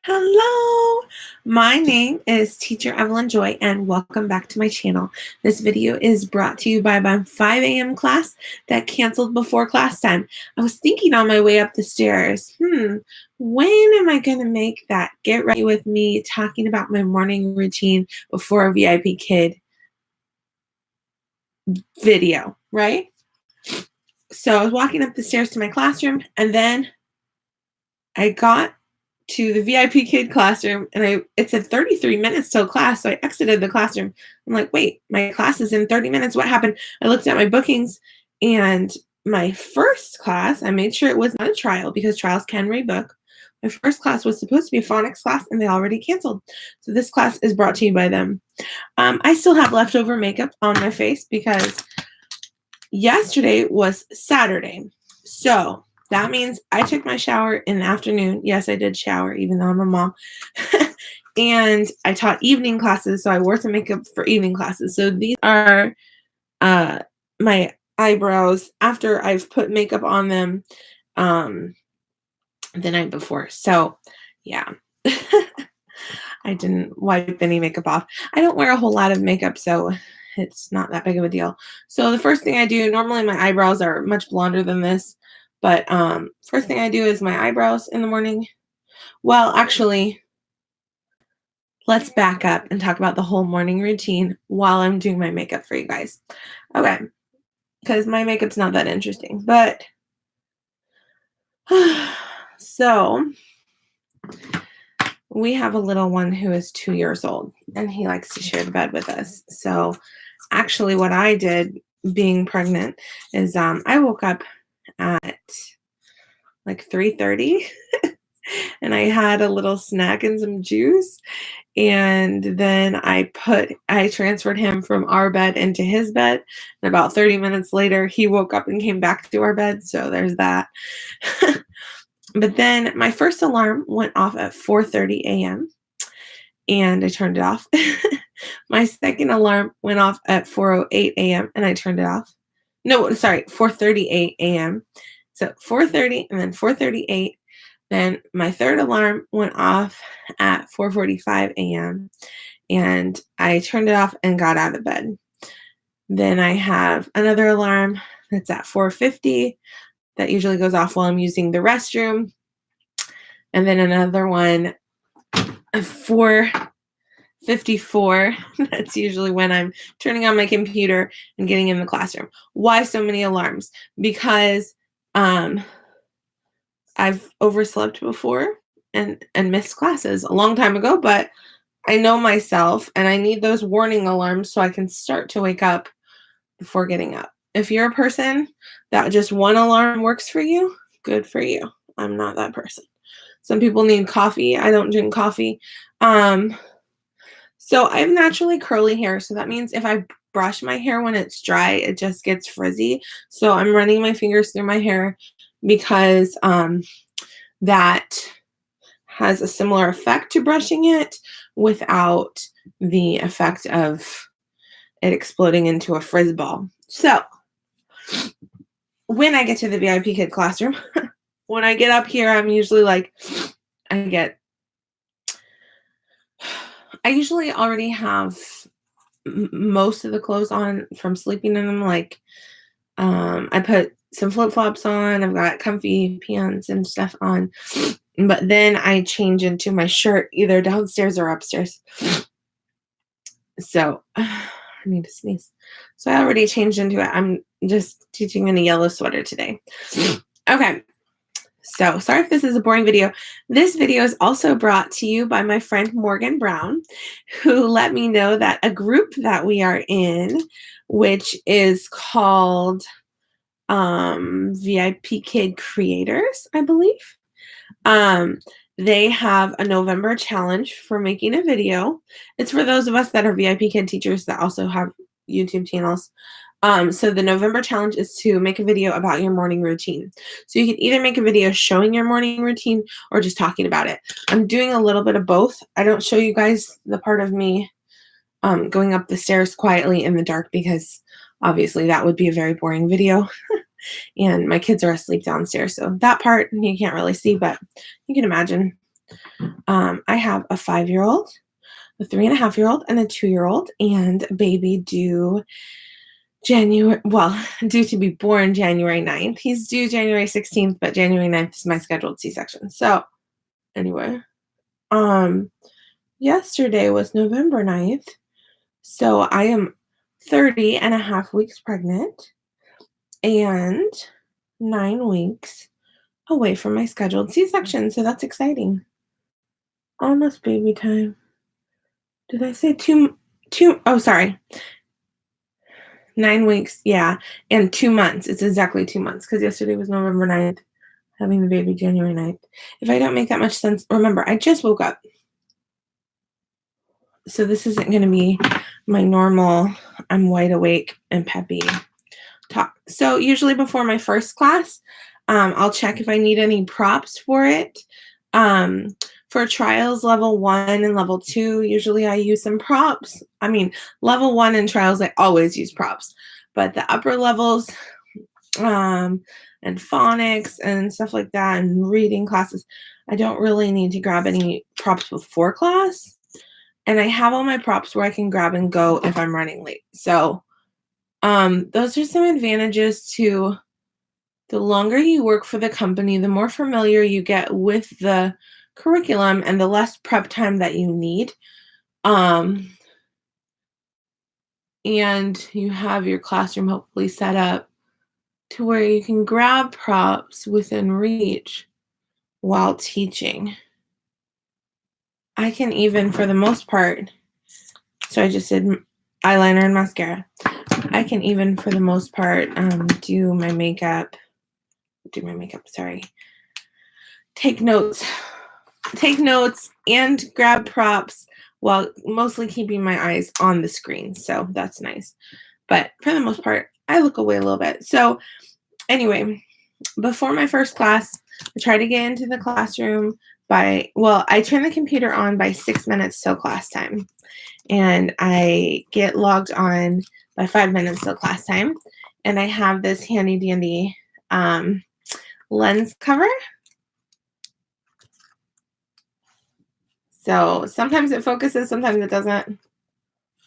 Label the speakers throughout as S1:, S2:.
S1: Hello, my name is Teacher Evelyn Joy and welcome back to my channel. This video is brought to you by my 5 a.m. class that canceled before class time. I was thinking on my way up the stairs, when am I going to make that get ready with me talking about my morning routine before a VIPKID video, right? So I was walking up the stairs to my classroom and then I got to the VIPKID classroom and it said 33 minutes till class. So I exited the classroom. I'm like, wait, my class is in 30 minutes. What happened? I looked at my bookings and my first class, I made sure it was not a trial because trials can rebook. My first class was supposed to be a phonics class and they already canceled. So this class is brought to you by them. I still have leftover makeup on my face because yesterday was Saturday. So that means I took my shower in the afternoon. Yes, I did shower, even though I'm a mom. And I taught evening classes, so I wore some makeup for evening classes. So these are my eyebrows after I've put makeup on them the night before. So, yeah. I didn't wipe any makeup off. I don't wear a whole lot of makeup, so it's not that big of a deal. So the first thing I do, normally my eyebrows are much blonder than this. But first thing I do is my eyebrows in the morning. Well, actually, let's back up and talk about the whole morning routine while I'm doing my makeup for you guys. Okay, because my makeup's not that interesting. But so we have a little one who is 2 years old, and he likes to share the bed with us. So actually what I did being pregnant is I woke up at like 3:30 and I had a little snack and some juice, and then I transferred him from our bed into his bed, and about 30 minutes later he woke up and came back to our bed, so there's that. But then my first alarm went off at 4:30 a.m. and I turned it off. My second alarm went off at 4:08 a.m. and I turned it off. No, sorry, 4:38 a.m. So 4:30 and then 4:38. Then my third alarm went off at 4:45 a.m. and I turned it off and got out of bed. Then I have another alarm that's at 4:50 that usually goes off while I'm using the restroom. And then another one at 4:54. That's usually when I'm turning on my computer and getting in the classroom. Why so many alarms? Because I've overslept before and missed classes a long time ago, but I know myself and I need those warning alarms so I can start to wake up before getting up. If you're a person that just one alarm works for you, good for you. I'm not that person. Some people need coffee. I don't drink coffee. So I have naturally curly hair. So that means if I brush my hair when it's dry, it just gets frizzy. So I'm running my fingers through my hair because that has a similar effect to brushing it without the effect of it exploding into a frizz ball. So when I get to the VIPKID classroom, when I get up here, I'm usually like, I usually already have most of the clothes on from sleeping in them. Like, I put some flip-flops on. I've got comfy pants and stuff on. But then I change into my shirt either downstairs or upstairs. So I need to sneeze. So I already changed into it. I'm just teaching in a yellow sweater today. Okay. So sorry if this is a boring video. This video is also brought to you by my friend Morgan Brown, who let me know that a group that we are in, which is called VIPKID Creators, I believe. They have a November challenge for making a video. It's for those of us that are VIPKID teachers that also have YouTube channels. So the November challenge is to make a video about your morning routine. So you can either make a video showing your morning routine or just talking about it. I'm doing a little bit of both. I don't show you guys the part of me going up the stairs quietly in the dark because obviously that would be a very boring video. and my kids are asleep downstairs. So that part you can't really see, but you can imagine. I have a 5-year-old, a 3.5-year-old, and a 2-year-old, and baby due due to be born January 9th. He's due January 16th, but January 9th is my scheduled C-section. So anyway, um, yesterday was November 9th. So I am 30.5 weeks pregnant and 9 weeks away from my scheduled C-section. So that's exciting. Almost baby time. Did I say two? Oh, sorry. 9 weeks, yeah, and 2 months. It's exactly 2 months because yesterday was November 9th, having the baby January 9th. If I don't make that much sense, remember, I just woke up. So this isn't going to be my normal, I'm wide awake and peppy talk. So usually before my first class, I'll check if I need any props for it. For trials level 1 and level 2, usually I use some props. I mean, level 1 and trials, I always use props. But the upper levels and phonics and stuff like that and reading classes, I don't really need to grab any props before class. And I have all my props where I can grab and go if I'm running late. So those are some advantages to the longer you work for the company, the more familiar you get with the curriculum and the less prep time that you need. And you have your classroom hopefully set up to where you can grab props within reach while teaching. I can even, for the most part, so I just did eyeliner and mascara. I can even, for the most part, do my makeup, take notes and grab props while mostly keeping my eyes on the screen. So that's nice. But for the most part, I look away a little bit. So anyway, before my first class, I try to get into the classroom I turn the computer on by 6 minutes till class time. And I get logged on by 5 minutes till class time. And I have this handy dandy lens cover. So sometimes it focuses, sometimes it doesn't.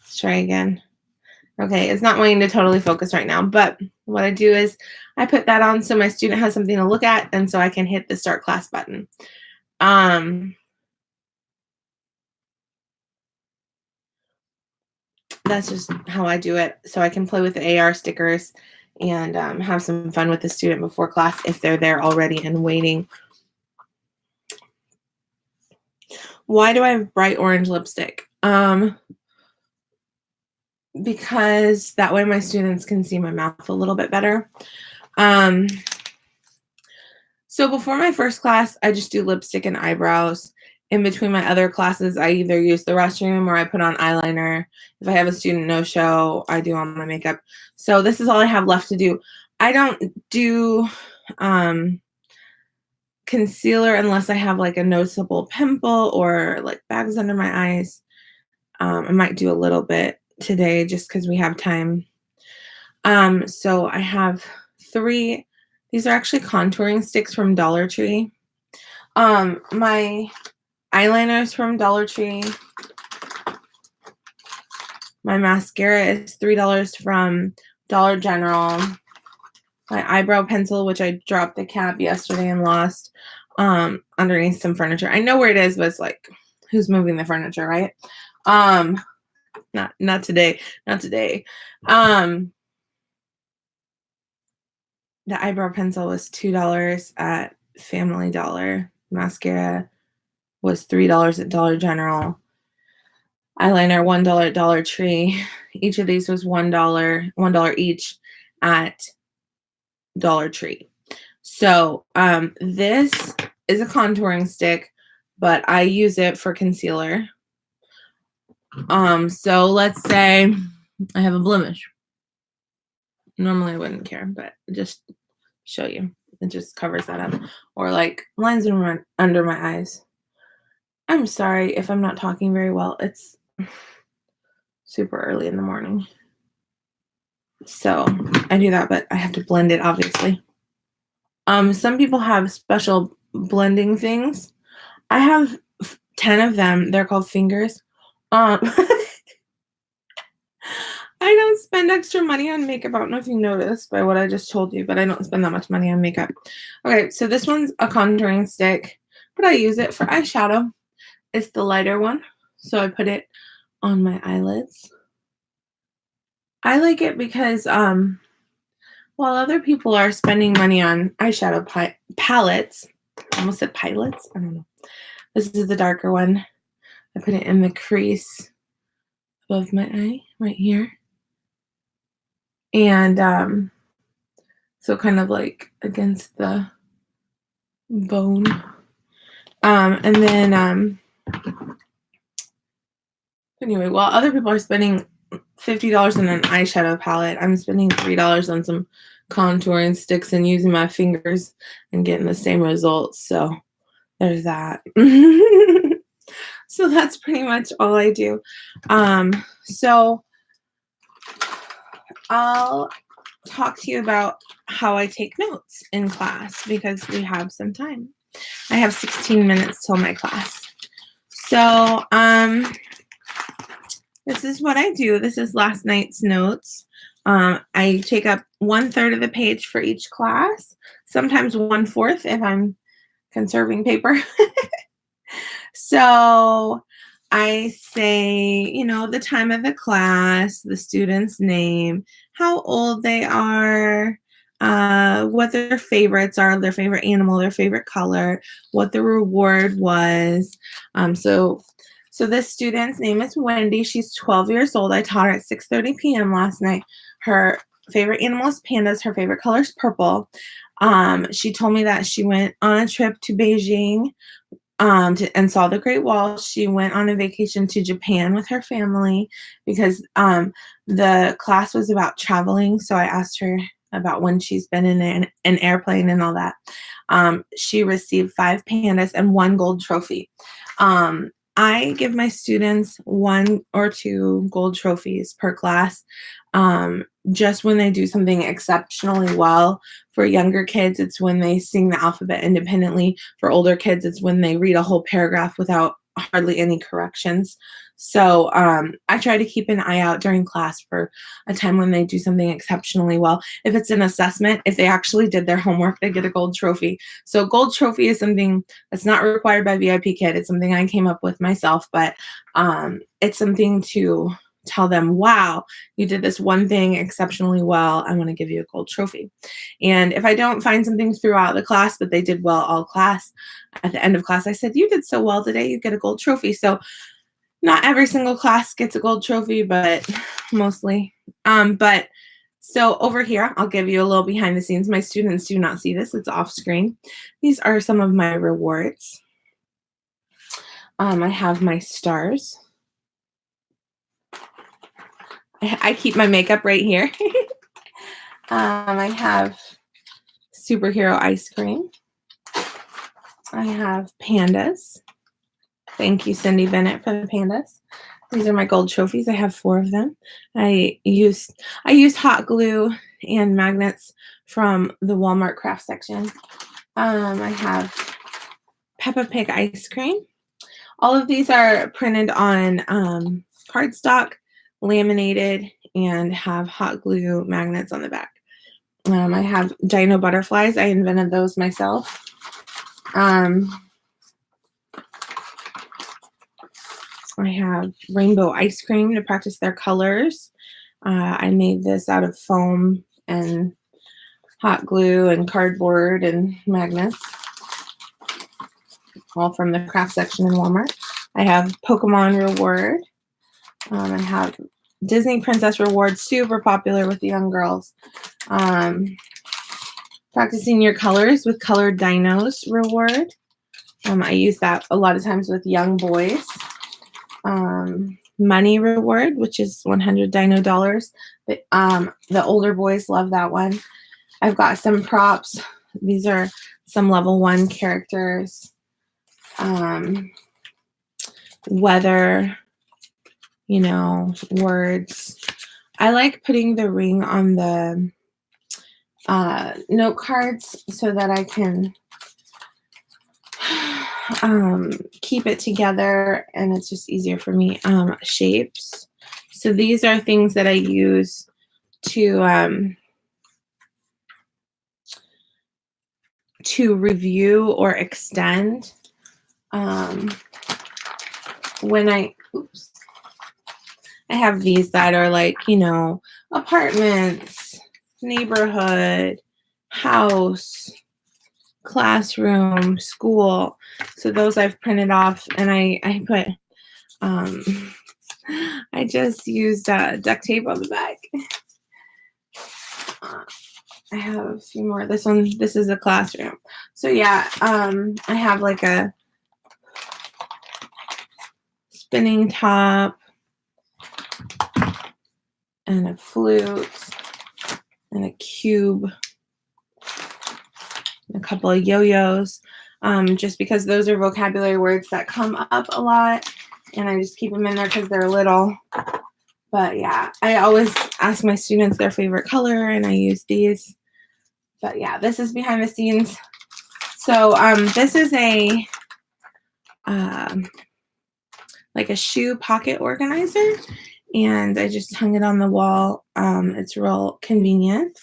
S1: Let's try again. Okay, it's not wanting to totally focus right now, but what I do is I put that on so my student has something to look at, and so I can hit the start class button. That's just how I do it. So I can play with the AR stickers and have some fun with the student before class if they're there already and waiting. Why do I have bright orange lipstick? Because that way my students can see my mouth a little bit better. So before my first class, I just do lipstick and eyebrows. In between my other classes, I either use the restroom or I put on eyeliner. If I have a student no-show, I do all my makeup. So this is all I have left to do. I don't do concealer unless I have like a noticeable pimple or like bags under my eyes. I might do a little bit today just because we have time. So I have 3. These are actually contouring sticks from Dollar Tree. My eyeliners from Dollar Tree. My mascara is $3 from Dollar General. My eyebrow pencil, which I dropped the cap yesterday and lost underneath some furniture. I know where it is, but it's like, who's moving the furniture, right? Not today. The eyebrow pencil was $2 at Family Dollar. Mascara was $3 at Dollar General. Eyeliner, $1 at Dollar Tree. Each of these was $1 each at Dollar Tree. So this is a contouring stick, but I use it for concealer. So let's say I have a blemish. Normally I wouldn't care, but just show you. It just covers that up. Or like lines under my eyes. I'm sorry if I'm not talking very well. It's super early in the morning. So I do that, but I have to blend it, obviously. Some people have special blending things. I have 10 of them. They're called fingers. I don't spend extra money on makeup. I don't know if you noticed by what I just told you, but I don't spend that much money on makeup. Okay, so this one's a contouring stick, but I use it for eyeshadow. It's the lighter one, so I put it on my eyelids. I like it because while other people are spending money on eyeshadow palettes, I almost said pilots, I don't know. This is the darker one. I put it in the crease above my eye, right here. And so kind of like against the bone. And then anyway, while other people are spending $50 on an eyeshadow palette, I'm spending $3 on some contouring sticks and using my fingers and getting the same results. So there's that. So that's pretty much all I do. So I'll talk to you about how I take notes in class because we have some time. I have 16 minutes till my class. So this is what I do. This is last night's notes. I take up 1/3 of the page for each class, sometimes 1/4 if I'm conserving paper. So I say, the time of the class, the student's name, how old they are, what their favorites are, their favorite animal, their favorite color, what the reward was. So this student's name is Wendy. She's 12 years old. I taught her at 6:30 p.m. last night. Her favorite animal is pandas. Her favorite color is purple. She told me that she went on a trip to Beijing and saw the Great Wall. She went on a vacation to Japan with her family because the class was about traveling. So I asked her about when she's been in an airplane and all that. She received 5 pandas and 1 gold trophy. I give my students 1 or 2 gold trophies per class. Just when they do something exceptionally well. For younger kids, it's when they sing the alphabet independently. For older kids, it's when they read a whole paragraph without hardly any corrections. So I try to keep an eye out during class for a time when they do something exceptionally well. If it's an assessment, if they actually did their homework, they get a gold trophy. So gold trophy is something that's not required by VIPKID. It's something I came up with myself, but it's something to tell them, wow, you did this one thing exceptionally well. I want to give you a gold trophy. And if I don't find something throughout the class, but they did well all class, at the end of class, I said, you did so well today, you get a gold trophy. So not every single class gets a gold trophy, but mostly. So over here, I'll give you a little behind the scenes. My students do not see this. It's off screen. These are some of my rewards. I have my stars. I keep my makeup right here. I have superhero ice cream. I have pandas. Thank you, Cindy Bennett, for the pandas. These are my gold trophies. I have 4 of them. I used hot glue and magnets from the Walmart craft section. I have Peppa Pig ice cream. All of these are printed on cardstock, laminated, and have hot glue magnets on the back. I have dino butterflies. I invented those myself. I have rainbow ice cream to practice their colors. I made this out of foam and hot glue and cardboard and magnets, all from the craft section in Walmart. I have Pokemon reward. I have Disney Princess reward, super popular with the young girls. Practicing your colors with colored dinos reward. I use that a lot of times with young boys. Money reward, which is 100 dino dollars. The older boys love that one. I've got some props. These are some level 1 characters. Weather, words. I like putting the ring on the note cards so that I can keep it together, and it's just easier for me. Shapes. So these are things that I use to review or extend when I have these that are like, you know, apartments, neighborhood, house, classroom, school. So those I've printed off, and I put I just used duct tape on the back. I have a few more. This is a classroom. So yeah, I have like a spinning top and a flute and a cube and a couple of yo-yos, just because those are vocabulary words that come up a lot, and I just keep them in there because they're little. But yeah, I always ask my students their favorite color, and I use these. But yeah, this is behind the scenes. So this is a like a shoe pocket organizer, and I just hung it on the wall. It's real convenient.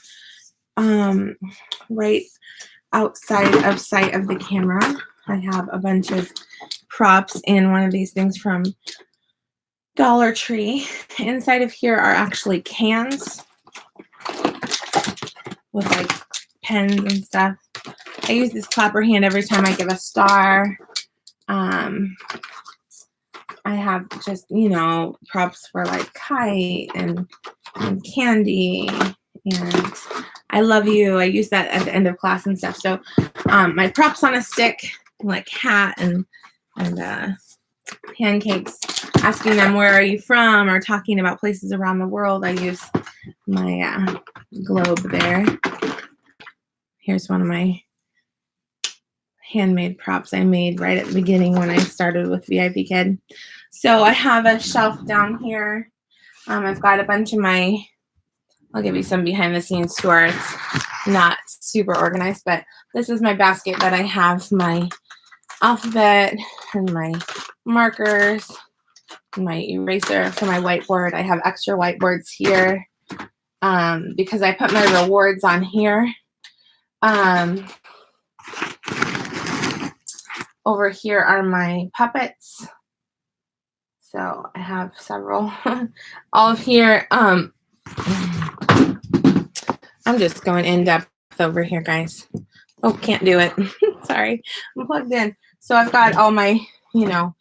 S1: Right outside of sight of the camera, I have a bunch of props and one of these things from Dollar Tree. Inside of here are actually cans with like pens and stuff. I use this clapper hand every time I give a star. I have just, you know, props for like kite and candy and I love you. I use that at the end of class and stuff. So my props on a stick, like hat and pancakes, asking them where are you from or talking about places around the world. I use my globe there. Here's one of my handmade props I made right at the beginning when I started with VIPKID. So I have a shelf down here. I've got a bunch of my, I'll give you some behind the scenes tour. It's not super organized, but this is my basket that I have my alphabet and my markers, and my eraser for my whiteboard. I have extra whiteboards here because I put my rewards on here. Over here are my puppets. So I have several. All of here. I'm just going in depth over here, guys. Oh, can't do it. Sorry, I'm plugged in. So I've got all my, you know,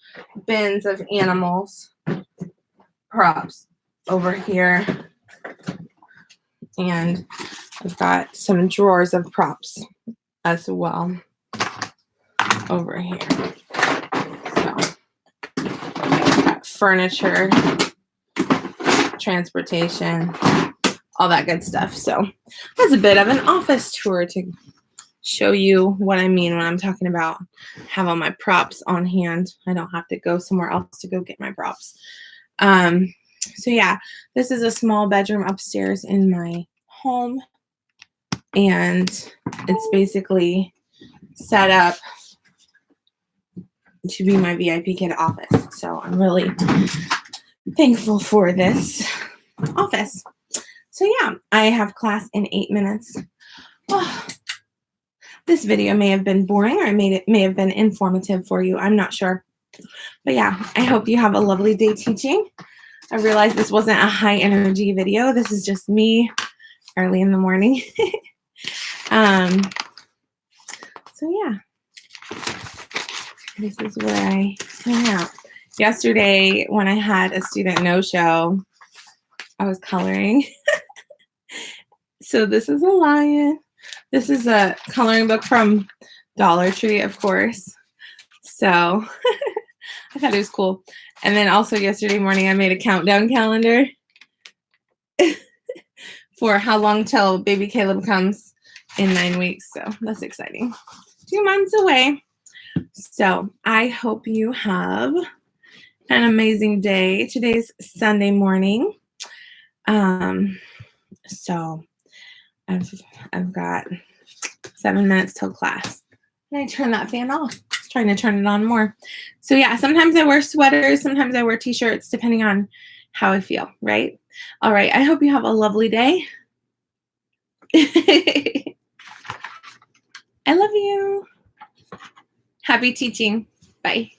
S1: bins of animals, props over here. And I've got some drawers of props as well over here. So I've got furniture, transportation, all that good stuff. So that's a bit of an office tour to show you what I mean when I'm talking about have all my props on hand. I don't have to go somewhere else to go get my props. So yeah, this is a small bedroom upstairs in my home, and it's basically set up to be my VIPKID office. So I'm really thankful for this office. So yeah, I have class in 8 minutes. Oh, this video may have been boring, or it may have been informative for you. I'm not sure. But yeah, I hope you have a lovely day teaching. I realized this wasn't a high energy video. This is just me early in the morning. So yeah, this is where I hang out. Yesterday, when I had a student no-show, I was coloring. So this is a lion. This is a coloring book from Dollar Tree, of course. So I thought it was cool. And then also yesterday morning, I made a countdown calendar for how long till baby Caleb comes in 9 weeks. So that's exciting. 2 months away. So I hope you have an amazing day. Today's Sunday morning. So I've got 7 minutes till class. And I turn that fan off. I was trying to turn it on more. So yeah, sometimes I wear sweaters, sometimes I wear t-shirts, depending on how I feel, right? All right, I hope you have a lovely day. I love you. Happy teaching. Bye.